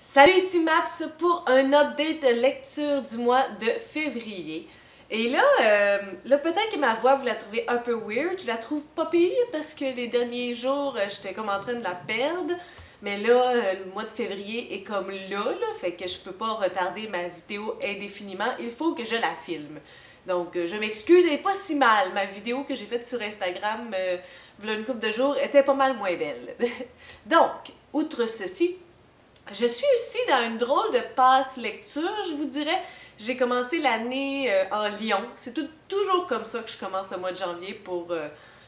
Salut, ici Maps pour un update de lecture du mois de février. Et là peut-être que ma voix vous la trouvez un peu weird, je la trouve pas pire parce que les derniers jours j'étais comme en train de la perdre. Mais là, le mois de février est comme là, fait que je peux pas retarder ma vidéo indéfiniment, il faut que je la filme. Donc je m'excuse, elle est pas si mal. Ma vidéo que j'ai faite sur Instagram, il y a une couple de jours, était pas mal moins belle. Donc, outre ceci, je suis aussi dans une drôle de passe lecture, je vous dirais. J'ai commencé l'année en Lyon. C'est toujours comme ça que je commence le mois de janvier pour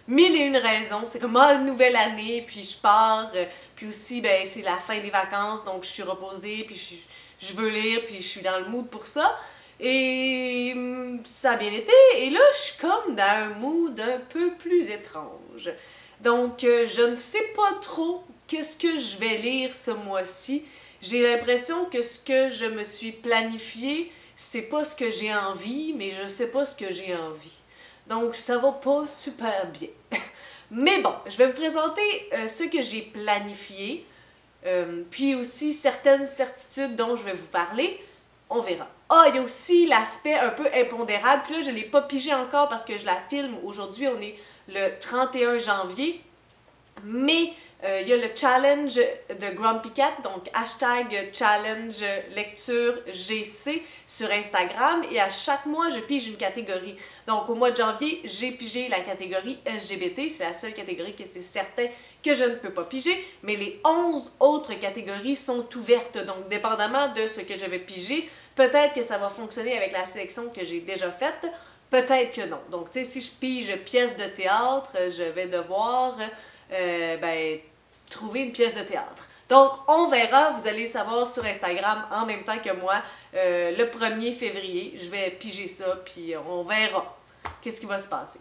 mille et une raisons. C'est comme une nouvelle année, puis je pars. Puis aussi, ben, c'est la fin des vacances, donc je suis reposée, puis je veux lire, puis je suis dans le mood pour ça. Et ça a bien été. Et là, je suis comme dans un mood un peu plus étrange. Donc, je ne sais pas trop qu'est-ce que je vais lire ce mois-ci. J'ai l'impression que ce que je me suis planifié, c'est pas ce que j'ai envie, mais je sais pas ce que j'ai envie. Donc, ça va pas super bien. Mais bon, je vais vous présenter ce que j'ai planifié, puis aussi certaines certitudes dont je vais vous parler. On verra. Ah, il y a aussi l'aspect un peu impondérable. Puis là, je ne l'ai pas pigé encore parce que je la filme. Aujourd'hui, on est le 31 janvier. Mais il y a le challenge de Grumpy Cat, donc hashtag challenge lecture GC sur Instagram. Et à chaque mois, je pige une catégorie. Donc au mois de janvier, j'ai pigé la catégorie LGBT. C'est la seule catégorie que c'est certain que je ne peux pas piger. Mais les 11 autres catégories sont ouvertes. Donc dépendamment de ce que je vais piger, peut-être que ça va fonctionner avec la sélection que j'ai déjà faite. Peut-être que non. Donc, tu sais, si je pige pièce de théâtre, je vais devoir trouver une pièce de théâtre. Donc, on verra. Vous allez savoir sur Instagram en même temps que moi le 1er février. Je vais piger ça, puis on verra qu'est-ce qui va se passer.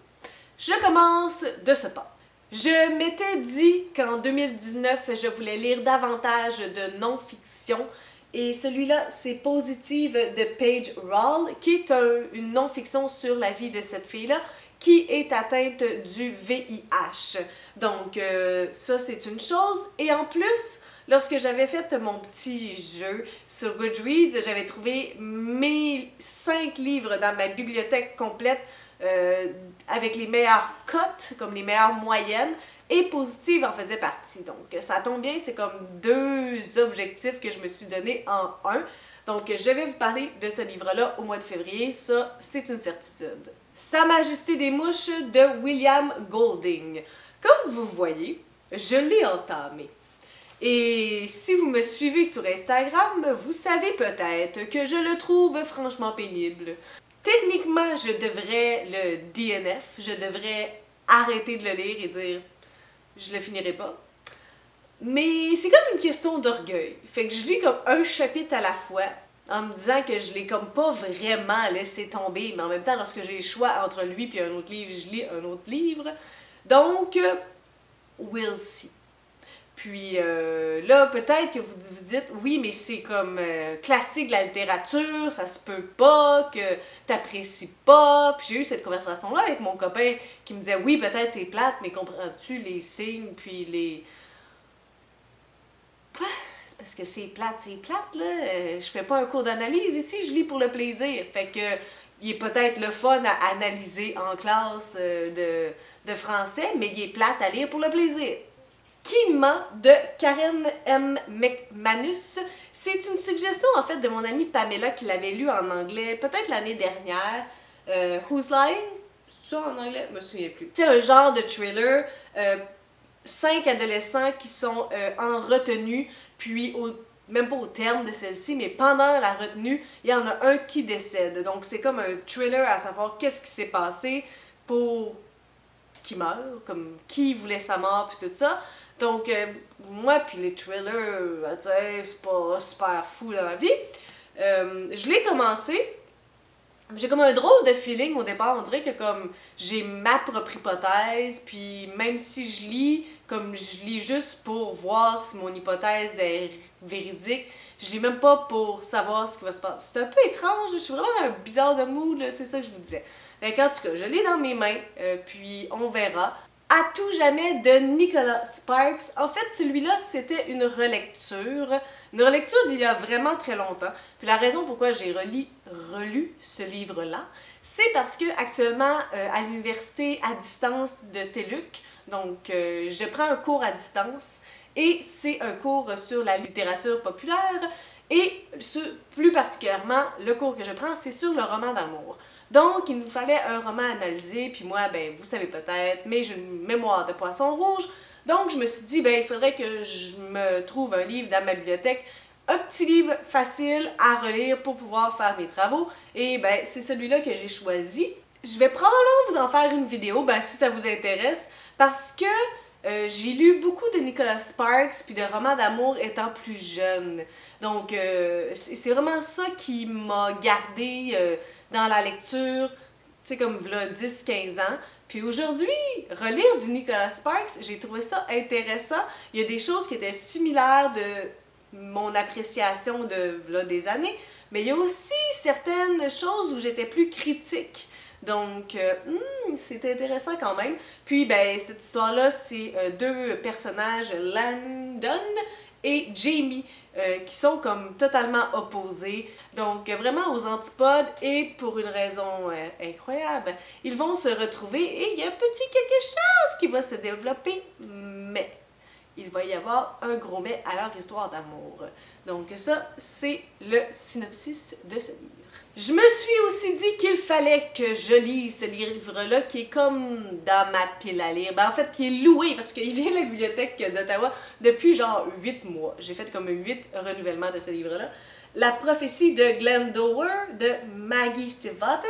Je commence de ce pas. Je m'étais dit qu'en 2019, je voulais lire davantage de non-fiction. Et celui-là, c'est Positive de Paige Rawle, qui est une non-fiction sur la vie de cette fille-là, qui est atteinte du VIH. Donc, ça, c'est une chose. Et en plus, lorsque j'avais fait mon petit jeu sur Goodreads, j'avais trouvé mes 5 livres dans ma bibliothèque complète avec les meilleures cotes, comme les meilleures moyennes, et Positive en faisait partie. Donc, ça tombe bien, c'est comme 2 objectifs que je me suis donné en un. Donc, je vais vous parler de ce livre-là au mois de février. Ça, c'est une certitude. Sa Majesté des mouches de William Golding. Comme vous voyez, je l'ai entamé. Et si vous me suivez sur Instagram, vous savez peut-être que je le trouve franchement pénible. Techniquement, je devrais le DNF, je devrais arrêter de le lire et dire « je le finirai pas ». Mais c'est comme une question d'orgueil. Fait que je lis comme un chapitre à la fois, en me disant que je l'ai comme pas vraiment laissé tomber, mais en même temps, lorsque j'ai le choix entre lui et un autre livre, je lis un autre livre. Donc, we'll see. Puis là, peut-être que vous vous dites, oui, mais c'est comme classique de la littérature, ça se peut pas, que t'apprécies pas. Puis j'ai eu cette conversation-là avec mon copain qui me disait, oui, peut-être c'est plate, mais comprends-tu les signes, puis les... C'est parce que c'est plate, là. Je fais pas un cours d'analyse ici, je lis pour le plaisir. Fait que il est peut-être le fun à analyser en classe de français, mais il est plate à lire pour le plaisir. Qui ment de Karen M. McManus. C'est une suggestion en fait de mon amie Pamela qui l'avait lu en anglais peut-être l'année dernière. Who's Lying? C'est ça en anglais? Je me souviens plus. C'est un genre de thriller. 5 adolescents qui sont en retenue, puis même pas au terme de celle-ci, mais pendant la retenue, il y en a un qui décède. Donc c'est comme un thriller à savoir qu'est-ce qui s'est passé pour qu'il meure, comme qui voulait sa mort, puis tout ça. Donc, moi, puis les thrillers, c'est pas super fou dans la vie. Je l'ai commencé. J'ai comme un drôle de feeling au départ. On dirait que comme j'ai ma propre hypothèse, puis même si je lis, comme je lis juste pour voir si mon hypothèse est véridique, je lis même pas pour savoir ce qui va se passer. C'est un peu étrange, je suis vraiment dans un bizarre de mood, c'est ça que je vous disais. Donc, en tout cas, je l'ai dans mes mains, puis on verra. À tout jamais de Nicholas Sparks. En fait, celui-là, c'était une relecture d'il y a vraiment très longtemps. Puis la raison pourquoi j'ai relu ce livre-là, c'est parce que actuellement, à l'université à distance de TELUC, donc je prends un cours à distance, et c'est un cours sur la littérature populaire, et plus particulièrement, le cours que je prends, c'est sur le roman d'amour. Donc, il nous fallait un roman à analyser, puis moi, ben, vous savez peut-être, mais j'ai une mémoire de poisson rouge. Donc, je me suis dit, ben, il faudrait que je me trouve un livre dans ma bibliothèque, un petit livre facile à relire pour pouvoir faire mes travaux. Et ben, c'est celui-là que j'ai choisi. Je vais probablement vous en faire une vidéo, ben, si ça vous intéresse, parce que j'ai lu beaucoup de Nicholas Sparks puis de romans d'amour étant plus jeune. Donc, c'est vraiment ça qui m'a gardé dans la lecture, tu sais, comme là, 10-15 ans. Puis aujourd'hui, relire du Nicholas Sparks, j'ai trouvé ça intéressant. Il y a des choses qui étaient similaires de mon appréciation de là, des années, mais il y a aussi certaines choses où j'étais plus critique. Donc, c'est intéressant quand même. Puis, ben, cette histoire-là, c'est deux personnages, Landon et Jamie, qui sont comme totalement opposés. Donc, vraiment aux antipodes, et pour une raison incroyable, ils vont se retrouver et il y a un petit quelque chose qui va se développer, mais il va y avoir un gros mais à leur histoire d'amour. Donc ça, c'est le synopsis de ce livre. Je me suis aussi dit qu'il fallait que je lise ce livre-là qui est comme dans ma pile à lire. Ben, en fait, qui est loué parce qu'il vient de la bibliothèque d'Ottawa depuis genre 8 mois. J'ai fait comme 8 renouvellements de ce livre-là. La prophétie de Glendower de Maggie Stiefvater.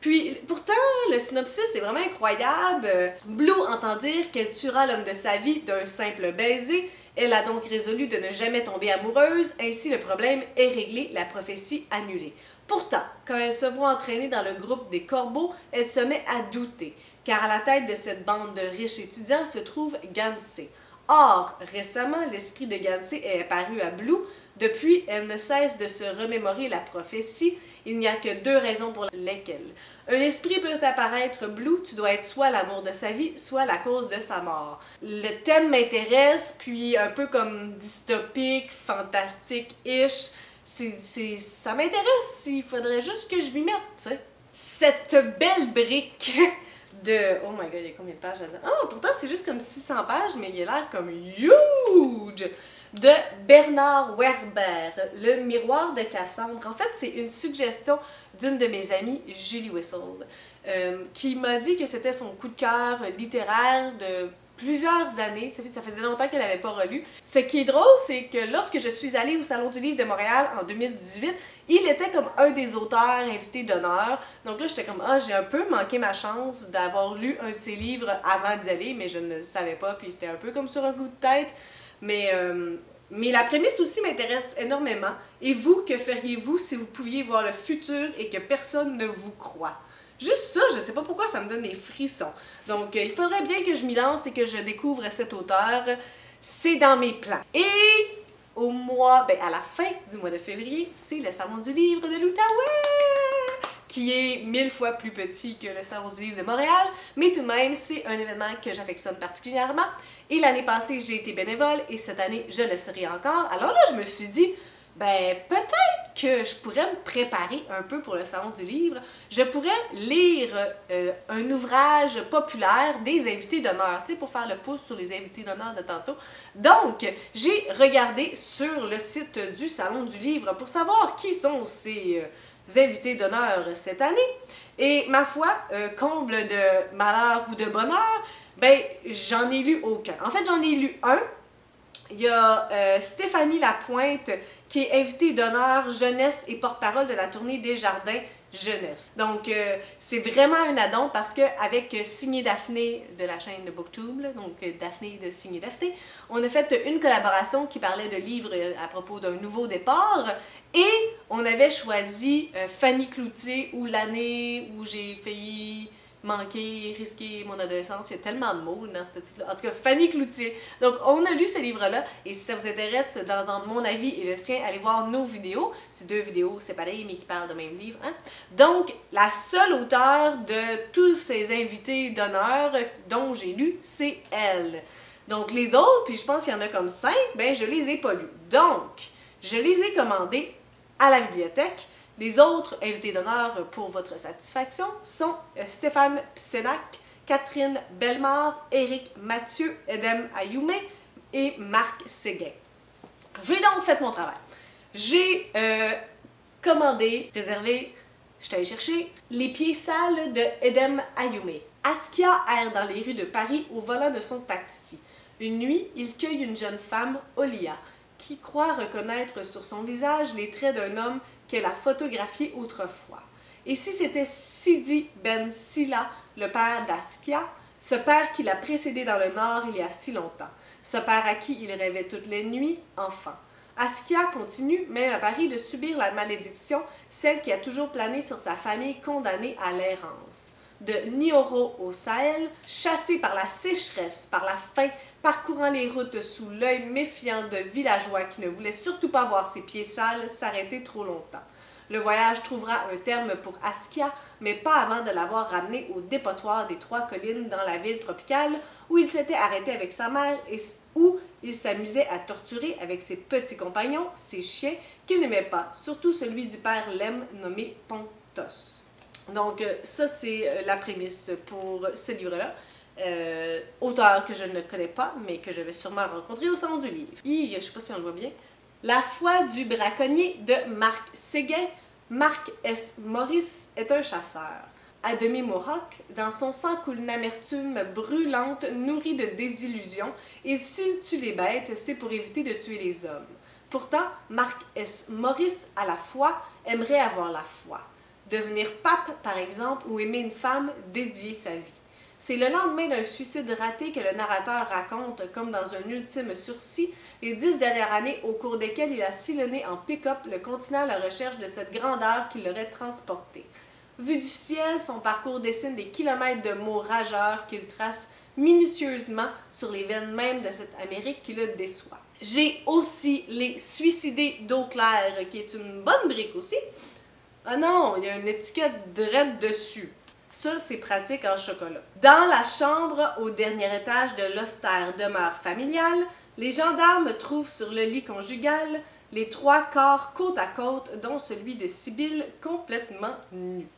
Puis, pourtant, le synopsis est vraiment incroyable. Blue entend dire qu'elle tuera l'homme de sa vie d'un simple baiser. Elle a donc résolu de ne jamais tomber amoureuse. Ainsi, le problème est réglé, la prophétie annulée. Pourtant, quand elle se voit entraînée dans le groupe des corbeaux, elle se met à douter, car à la tête de cette bande de riches étudiants se trouve Gansé. Or, récemment, l'esprit de Gansé est apparu à Blue. Depuis, elle ne cesse de se remémorer la prophétie. Il n'y a que 2 raisons pour lesquelles. Un esprit peut apparaître, Blue, tu dois être soit l'amour de sa vie, soit la cause de sa mort. Le thème m'intéresse, puis un peu comme dystopique, fantastique-ish. Ça m'intéresse, il faudrait juste que je m'y mette, tu sais. Cette belle brique de... Oh my god, il y a combien de pages là-dedans? Ah, pourtant c'est juste comme 600 pages, mais il a l'air comme huge! De Bernard Werber, Le miroir de Cassandre. En fait, c'est une suggestion d'une de mes amies, Julie Whistle, qui m'a dit que c'était son coup de cœur littéraire de plusieurs années. Ça faisait longtemps qu'elle n'avait pas relu. Ce qui est drôle, c'est que lorsque je suis allée au Salon du Livre de Montréal en 2018, il était comme un des auteurs invités d'honneur. Donc là, j'étais comme, ah, j'ai un peu manqué ma chance d'avoir lu un de ses livres avant d'y aller, mais je ne le savais pas, puis c'était un peu comme sur un coup de tête. Mais la prémisse aussi m'intéresse énormément. Et vous, que feriez-vous si vous pouviez voir le futur et que personne ne vous croit? Juste ça, je sais pas pourquoi ça me donne des frissons. Donc, il faudrait bien que je m'y lance et que je découvre cet auteur. C'est dans mes plans. Et au mois, à la fin du mois de février, c'est le Salon du Livre de l'Outaouais, qui est 1000 fois plus petit que le Salon du Livre de Montréal, mais tout de même, c'est un événement que j'affectionne particulièrement. Et l'année passée, j'ai été bénévole, et cette année, je le serai encore. Alors là, je me suis dit, peut-être que je pourrais me préparer un peu pour le Salon du Livre. Je pourrais lire un ouvrage populaire des invités d'honneur, tu sais, pour faire le pouce sur les invités d'honneur de tantôt. Donc, j'ai regardé sur le site du Salon du Livre pour savoir qui sont ces invités d'honneur cette année. Et ma foi, comble de malheur ou de bonheur, j'en ai lu aucun. En fait, j'en ai lu un. Il y a Stéphanie Lapointe, qui est invitée d'honneur jeunesse et porte-parole de la tournée Desjardins Jeunesse. Donc, c'est vraiment un addon parce qu'avec Signé Daphné de la chaîne de Booktube, donc Daphné de Signé Daphné, on a fait une collaboration qui parlait de livres à propos d'un nouveau départ, et on avait choisi Fanny Cloutier, ou l'année où j'ai failli manquer, risquer mon adolescence. Il y a tellement de mots dans ce titre-là. En tout cas, Fanny Cloutier. Donc, on a lu ce livre-là, et si ça vous intéresse d'entendre mon avis et le sien, allez voir nos vidéos. C'est 2 vidéos séparées, mais qui parlent du même livre. Hein? Donc, la seule auteure de tous ces invités d'honneur dont j'ai lu, c'est elle. Donc, les autres, puis je pense qu'il y en a comme 5, ben je les ai pas lus. Donc, je les ai commandés à la bibliothèque. Les autres invités d'honneur pour votre satisfaction sont Stéphane Psenac, Catherine Bellemare, Éric Mathieu, Edem Ayoumé et Marc Séguin. J'ai donc fait mon travail. J'ai commandé, réservé, je suis allée chercher les pieds sales de Edem Ayoumé. Askia erre dans les rues de Paris au volant de son taxi. Une nuit, il cueille une jeune femme, Olia, qui croit reconnaître sur son visage les traits d'un homme qu'elle a photographié autrefois. Et si c'était Sidi Ben Silla, le père d'Askia, ce père qui l'a précédé dans le Nord il y a si longtemps, ce père à qui il rêvait toutes les nuits, enfant. Askia continue, même à Paris, de subir la malédiction, celle qui a toujours plané sur sa famille condamnée à l'errance. De Nioro au Sahel, chassé par la sécheresse, par la faim, parcourant les routes sous l'œil méfiant de villageois qui ne voulaient surtout pas voir ses pieds sales s'arrêter trop longtemps. Le voyage trouvera un terme pour Askia, mais pas avant de l'avoir ramené au dépotoir des 3 collines dans la ville tropicale où il s'était arrêté avec sa mère et où il s'amusait à torturer avec ses petits compagnons, ses chiens, qu'il n'aimait pas, surtout celui du père Lem nommé Pontos. Donc ça c'est la prémisse pour ce livre-là. Auteur que je ne connais pas, mais que je vais sûrement rencontrer au salon du livre. Je ne sais pas si on le voit bien. La foi du braconnier de Marc Séguin. Marc S. Maurice est un chasseur. À demi mohawk, dans son sang coule une amertume brûlante, nourrie de désillusions, et s'il tue les bêtes, c'est pour éviter de tuer les hommes. Pourtant, Marc S. Maurice, à la foi, aimerait avoir la foi. Devenir pape, par exemple, ou aimer une femme, dédier sa vie. C'est le lendemain d'un suicide raté que le narrateur raconte, comme dans un ultime sursis, les 10 dernières années au cours desquelles il a sillonné en pick-up le continent à la recherche de cette grandeur qui l'aurait transporté. Vu du ciel, son parcours dessine des kilomètres de mots rageurs qu'il trace minutieusement sur les veines même de cette Amérique qui le déçoit. J'ai aussi Les Suicidés d'eau claire, qui est une bonne brique aussi. Ah non, il y a une étiquette drette dessus. Ça, c'est pratique en chocolat. Dans la chambre au dernier étage de l'austère demeure familiale, les gendarmes trouvent sur le lit conjugal les 3 corps côte à côte, dont celui de Sibylle complètement nu.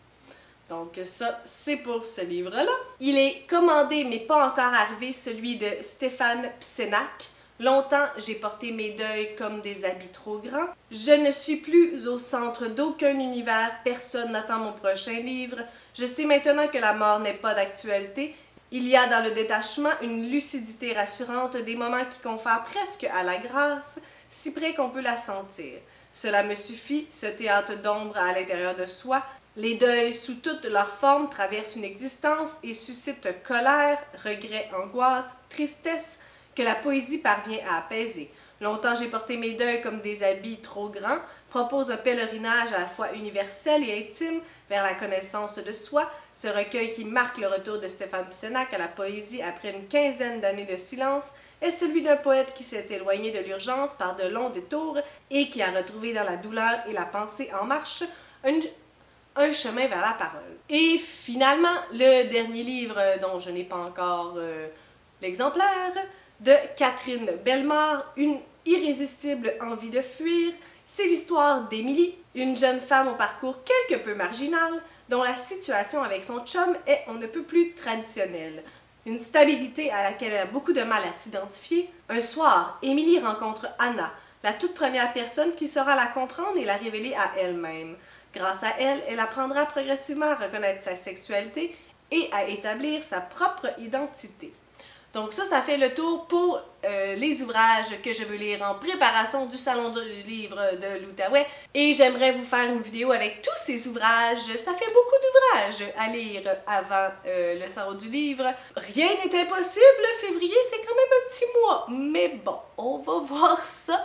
Donc ça, c'est pour ce livre-là. Il est commandé, mais pas encore arrivé, celui de Stéphane Psenac. Longtemps, j'ai porté mes deuils comme des habits trop grands. Je ne suis plus au centre d'aucun univers, personne n'attend mon prochain livre. Je sais maintenant que la mort n'est pas d'actualité. Il y a dans le détachement une lucidité rassurante, des moments qui confèrent presque à la grâce, si près qu'on peut la sentir. Cela me suffit, ce théâtre d'ombre à l'intérieur de soi. Les deuils sous toutes leurs formes traversent une existence et suscitent colère, regret, angoisse, tristesse, que la poésie parvient à apaiser. Longtemps j'ai porté mes deuils comme des habits trop grands, propose un pèlerinage à la fois universel et intime vers la connaissance de soi. Ce recueil qui marque le retour de Stéphane Psenac à la poésie après une quinzaine d'années de silence est celui d'un poète qui s'est éloigné de l'urgence par de longs détours et qui a retrouvé dans la douleur et la pensée en marche un chemin vers la parole. Et finalement, le dernier livre dont je n'ai pas encore l'exemplaire, de Catherine Bellemare, Une irrésistible envie de fuir, c'est l'histoire d'Émilie, une jeune femme au parcours quelque peu marginal, dont la situation avec son chum est on ne peut plus traditionnelle. Une stabilité à laquelle elle a beaucoup de mal à s'identifier. Un soir, Émilie rencontre Anna, la toute première personne qui saura la comprendre et la révéler à elle-même. Grâce à elle, elle apprendra progressivement à reconnaître sa sexualité et à établir sa propre identité. Donc ça fait le tour pour les ouvrages que je veux lire en préparation du Salon du livre de l'Outaouais. Et j'aimerais vous faire une vidéo avec tous ces ouvrages. Ça fait beaucoup d'ouvrages à lire avant le Salon du livre. Rien n'est impossible, février c'est quand même un petit mois. Mais bon, on va voir ça,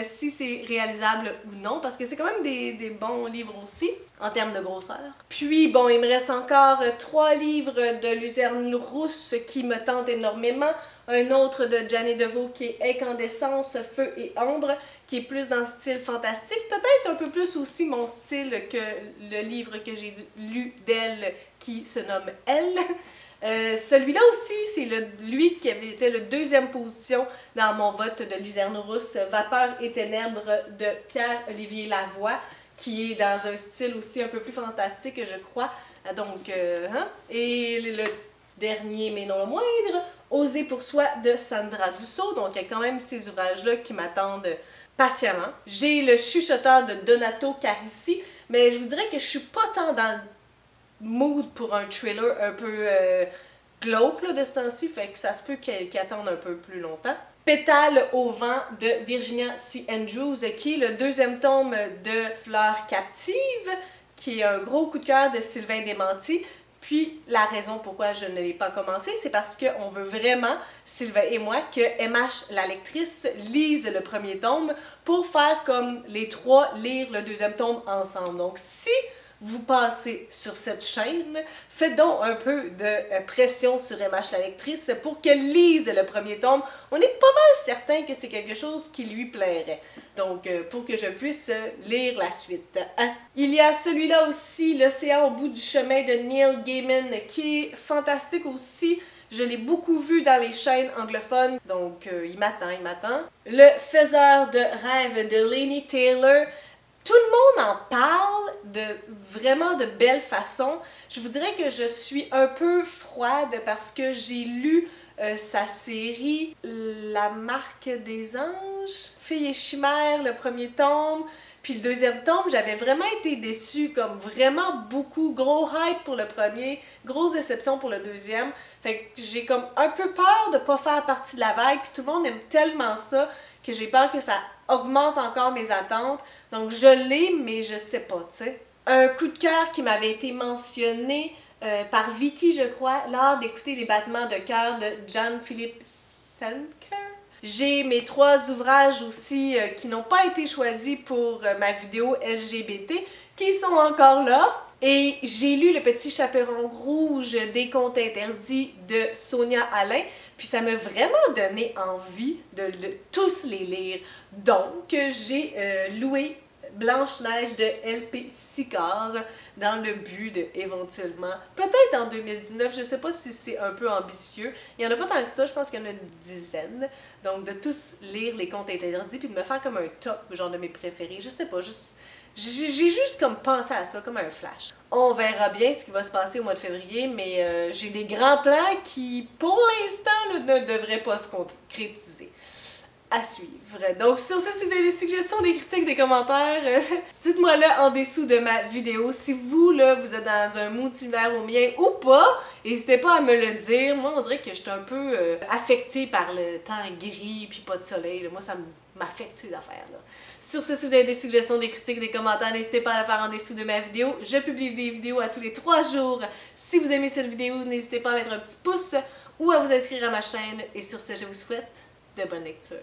si c'est réalisable ou non, parce que c'est quand même des bons livres aussi. en termes de grosseur. Puis bon, il me reste encore 3 livres de Luzerne Rousse qui me tentent énormément. Un autre de Janée Deveau qui est Incandescence, Feu et Ombre, qui est plus dans le style fantastique. Peut-être un peu plus aussi mon style que le livre que j'ai lu d'elle qui se nomme Elle. Celui-là aussi, c'est lui qui avait été le 2e position dans mon vote de Luzerne Rousse, Vapeur et Ténèbres de Pierre-Olivier Lavoie, qui est dans un style aussi un peu plus fantastique, je crois. Donc, Et le dernier, mais non le moindre, Oser pour soi de Sandra Dussault. Donc, il y a quand même ces ouvrages-là qui m'attendent patiemment. J'ai Le Chuchoteur de Donato Carissi, mais je vous dirais que je suis pas tant dans le mood pour un thriller un peu glauque là, de ce temps-ci, fait que ça se peut qu'il attende un peu plus longtemps. Pétale au vent de Virginia C. Andrews, qui est le 2e tome de Fleurs captives, qui est un gros coup de cœur de Sylvain Desmenti. Puis la raison pourquoi je ne l'ai pas commencé, c'est parce qu'on veut vraiment, Sylvain et moi, que MH, la lectrice, lise le 1er tome pour faire comme les 3 lire le 2e tome ensemble. Donc si vous passez sur cette chaîne, faites donc un peu de pression sur MH la lectrice pour qu'elle lise le 1er tome. On est pas mal certain que c'est quelque chose qui lui plairait. Donc, pour que je puisse lire la suite. Il y a celui-là aussi, L'Océan au bout du chemin de Neil Gaiman, qui est fantastique aussi. Je l'ai beaucoup vu dans les chaînes anglophones, donc il m'attend. Le Faiseur de rêves de Laini Taylor. Tout le monde en parle vraiment de belle façon. Je vous dirais que je suis un peu froide parce que j'ai lu sa série La Marque des Anges, Filles et Chimères, le 1er tome, puis le 2e tome, j'avais vraiment été déçue, comme vraiment beaucoup, gros hype pour le 1er, grosse déception pour le 2e, fait que j'ai comme un peu peur de pas faire partie de la vague, puis tout le monde aime tellement ça que j'ai peur que ça augmente encore mes attentes, donc je l'ai, mais je sais pas, tu sais. Un coup de cœur qui m'avait été mentionné par Vicky, je crois, lors d'écouter les battements de cœur de Jean-Philippe Senker. J'ai mes 3 ouvrages aussi qui n'ont pas été choisis pour ma vidéo LGBT, qui sont encore là. Et j'ai lu Le Petit Chaperon Rouge des Contes Interdits de Sonia Alain, puis ça m'a vraiment donné envie de tous les lire. Donc, j'ai loué Blanche-Neige de L.P. Sicard dans le but de, éventuellement, peut-être en 2019, je sais pas si c'est un peu ambitieux, il y en a pas tant que ça, je pense qu'il y en a une dizaine, donc de tous lire les Contes Interdits puis de me faire comme un top, genre de mes préférés, je sais pas, j'ai juste comme pensé à ça, comme un flash. On verra bien ce qui va se passer au mois de février, mais j'ai des grands plans qui, pour l'instant, ne devraient pas se concrétiser. À suivre. Donc sur ça, si vous avez des suggestions, des critiques, des commentaires, dites-moi là en dessous de ma vidéo. Si vous, là, vous êtes dans un mood similaire au mien ou pas, n'hésitez pas à me le dire. Moi, on dirait que je suis un peu affectée par le temps gris puis pas de soleil. Là. Moi, ça m'affecte ces affaires-là. Sur ce, si vous avez des suggestions, des critiques, des commentaires, n'hésitez pas à le faire en dessous de ma vidéo. Je publie des vidéos à tous les 3 jours. Si vous aimez cette vidéo, n'hésitez pas à mettre un petit pouce ou à vous inscrire à ma chaîne. Et sur ce, je vous souhaite de bonnes lectures.